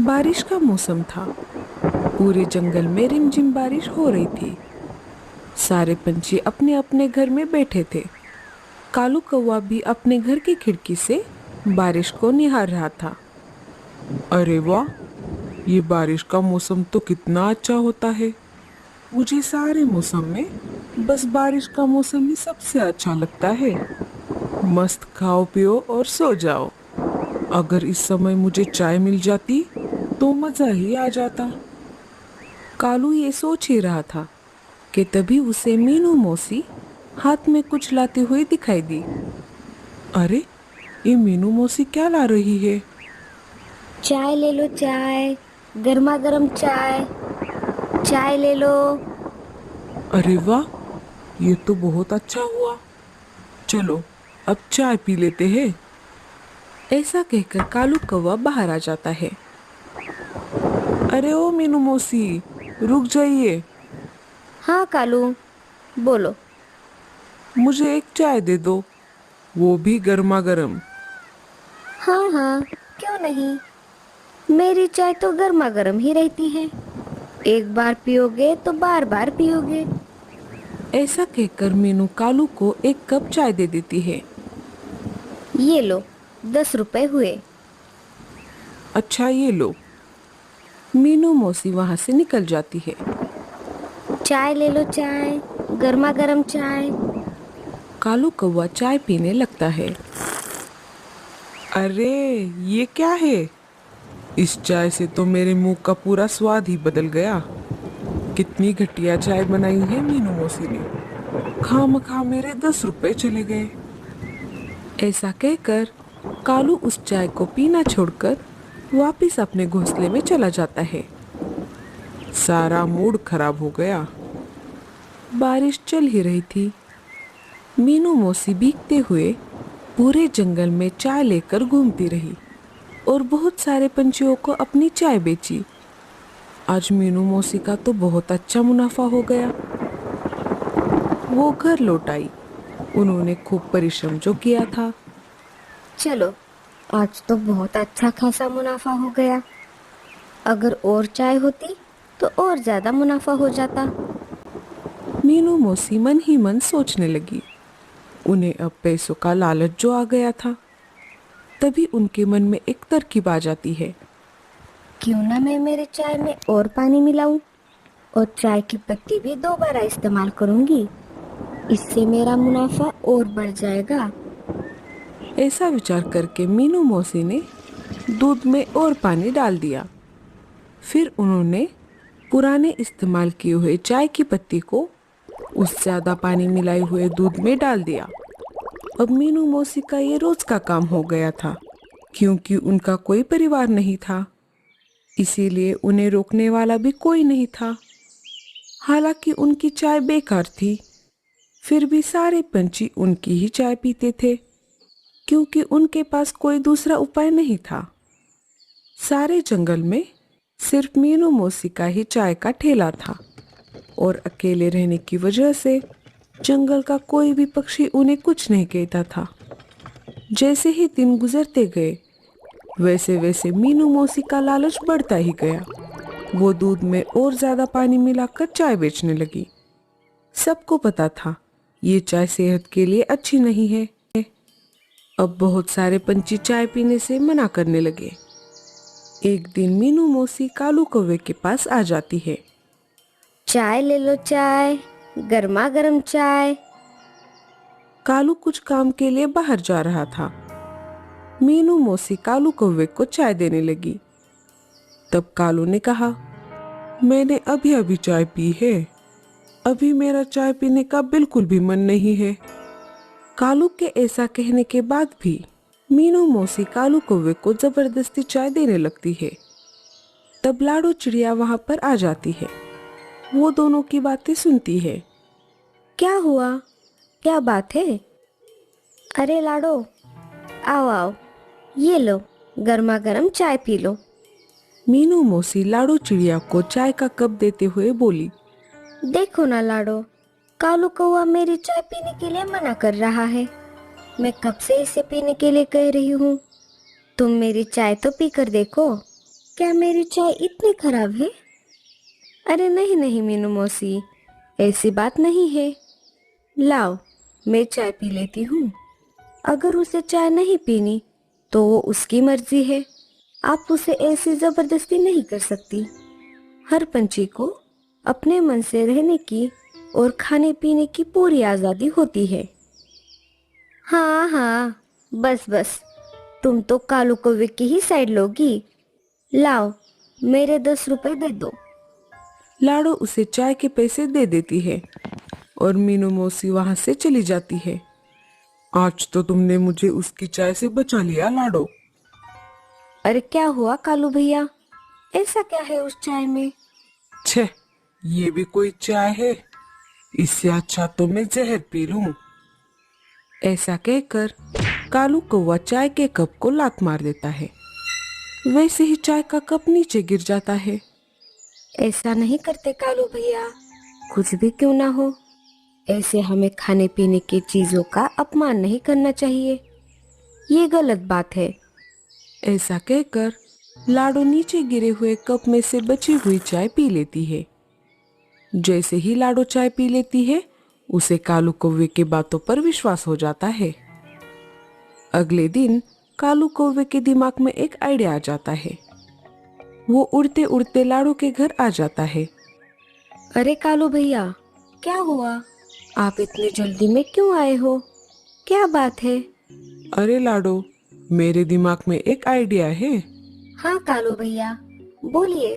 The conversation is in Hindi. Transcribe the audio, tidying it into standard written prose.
बारिश का मौसम था। पूरे जंगल में रिमझिम बारिश हो रही थी। सारे पंछी अपने अपने घर में बैठे थे। कालू कौवा भी अपने घर की खिड़की से बारिश को निहार रहा था। अरे वाह, ये बारिश का मौसम तो कितना अच्छा होता है। मुझे सारे मौसम में बस बारिश का मौसम ही सबसे अच्छा लगता है। मस्त खाओ पियो और सो जाओ। अगर इस समय मुझे चाय मिल जाती तो मजा ही आ जाता। कालू ये सोच ही रहा था कि तभी उसे मीनू मौसी हाथ में कुछ लाते हुए दिखाई दी। अरे, ये मीनू मौसी क्या ला रही है? चाय ले लो चाय। गर्मा गर्म चाय। चाय ले लो। अरे वाह, ये तो बहुत अच्छा हुआ। चलो, अब चाय पी लेते हैं। ऐसा कहकर कालू कौवा बाहर आ जाता है। अरे ओ मीनू मौसी, रुक जाइए। हाँ कालू, बोलो। मुझे एक चाय दे दो, वो भी गर्मा गर्म। हाँ हाँ, क्यों नहीं। मेरी चाय तो गर्मा गर्म ही रहती है। एक बार पियोगे तो बार बार पियोगे। ऐसा कहकर मीनू कालू को एक कप चाय दे देती है। ये लो, 10 रुपए हुए। अच्छा, ये लो। मीनू मौसी वहां से निकल जाती है। चाय ले लो चाय। गर्मा गर्म चाय। कालू कौवा चाय पीने लगता है। अरे, ये क्या है? इस चाय से तो मेरे मुंह का पूरा स्वाद ही बदल गया। कितनी घटिया चाय बनाई है मीनू मौसी ने। खामखा मेरे 10 रुपए चले गए। ऐसा कहकर कालू उस चाय को पीना छोड़कर वापिस अपने घोंसले में चला जाता है। सारा मूड खराब हो गया। बारिश चल ही रही थी। मीनू मौसी भीगते हुए पूरे जंगल में चाय लेकर घूमती रही और बहुत सारे पंछियों को अपनी चाय बेची। आज मीनू मौसी का तो बहुत अच्छा मुनाफा हो गया। वो घर लौट आई। उन्होंने खूब परिश्रम जो किया था। चलो, आज तो बहुत अच्छा खासा मुनाफा हो गया। अगर और चाय होती तो और ज्यादा मुनाफा हो जाता। मीनू मौसी मन ही मन सोचने लगी। उन्हें अब पैसों का लालच जो आ गया था। तभी उनके मन में एक तरकीब आ जाती है। क्यों ना मैं मेरे चाय में और पानी मिलाऊं और चाय की पत्ती भी दोबारा इस्तेमाल करूंगी। इससे मेरा मुनाफा और बढ़ जाएगा। ऐसा विचार करके मीनू मौसी ने दूध में और पानी डाल दिया। फिर उन्होंने पुराने इस्तेमाल किए हुए चाय की पत्ती को उस ज्यादा पानी मिलाए हुए दूध में डाल दिया। अब मीनू मौसी का ये रोज का काम हो गया था, क्योंकि उनका कोई परिवार नहीं था। इसीलिए उन्हें रोकने वाला भी कोई नहीं था। हालांकि उनकी चाय बेकार थी, फिर भी सारे पंछी उनकी ही चाय पीते थे, क्योंकि उनके पास कोई दूसरा उपाय नहीं था। सारे जंगल में सिर्फ मीनू मौसी का ही चाय का ठेला था और अकेले रहने की वजह से जंगल का कोई भी पक्षी उन्हें कुछ नहीं कहता था। जैसे ही दिन गुजरते गए, वैसे वैसे मीनू मौसी का लालच बढ़ता ही गया। वो दूध में और ज्यादा पानी मिलाकर चाय बेचने लगी। सबको पता था ये चाय सेहत के लिए अच्छी नहीं है। अब बहुत सारे पंछी चाय पीने से मना करने लगे। एक दिन मीनू मौसी कालू कौवे के पास आ जाती है। चाय ले लो चाय। गर्मा गर्म चाय। कालू कुछ काम के लिए बाहर जा रहा था। मीनू मौसी कालू कौवे को चाय देने लगी। तब कालू ने कहा, मैंने अभी अभी चाय पी है। अभी मेरा चाय पीने का बिल्कुल भी मन नहीं है। कालू के ऐसा कहने के बाद भी मीनू मौसी कालू कौवे को जबरदस्ती चाय देने लगती है। तब लाडो चिड़िया वहां पर आ जाती है। वो दोनों की बातें सुनती है। क्या हुआ? क्या बात है? अरे लाडो, आओ आओ। ये लो, गर्मा गर्म चाय पी लो। मीनू मौसी लाडो चिड़िया को चाय का कप देते हुए बोली, देखो ना लाडो, कालू कौवा मेरी चाय पीने के लिए मना कर रहा है। मैं कब से इसे पीने के लिए कह रही हूँ। तुम मेरी चाय तो पी कर देखो, क्या मेरी चाय इतनी खराब है? अरे नहीं नहीं मीनू मौसी, ऐसी बात नहीं है। लाओ, मैं चाय पी लेती हूँ। अगर उसे चाय नहीं पीनी तो वो उसकी मर्जी है। आप उसे ऐसी जबरदस्ती नहीं कर सकती। हर पंछी को अपने मन से रहने की और खाने पीने की पूरी आजादी होती है। हाँ हाँ, बस बस, तुम तो कालू कौवे की ही साइड लोगी। लाओ, मेरे 10 रुपए दे दो। लाडो उसे चाय के पैसे दे देती है और मीनू मौसी वहां से चली जाती है। आज तो तुमने मुझे उसकी चाय से बचा लिया लाडो। अरे क्या हुआ कालू भैया, ऐसा क्या है उस चाय में? छे, ये भी कोई चाय है? इससे अच्छा तो मैं जहर पी लूं। ऐसा कहकर कालू कौवा चाय के कप को लात मार देता है। वैसे ही चाय का कप नीचे गिर जाता है। ऐसा नहीं करते कालू भैया, कुछ भी क्यों ना हो, ऐसे हमें खाने पीने की चीजों का अपमान नहीं करना चाहिए। ये गलत बात है। ऐसा कहकर लाडो नीचे गिरे हुए कप में से बची हुई चाय पी लेती है। जैसे ही लाडो चाय पी लेती है, उसे कालू कौवे की बातों पर विश्वास हो जाता है। अगले दिन कालू कौवे के दिमाग में एक आइडिया आ जाता है। वो उड़ते उड़ते लाडो के घर आ जाता है। अरे कालू भैया, क्या हुआ? आप इतनी जल्दी में क्यों आए हो? क्या बात है? अरे लाडो, मेरे दिमाग में एक आइडिया है। हाँ कालू भैया, बोलिए।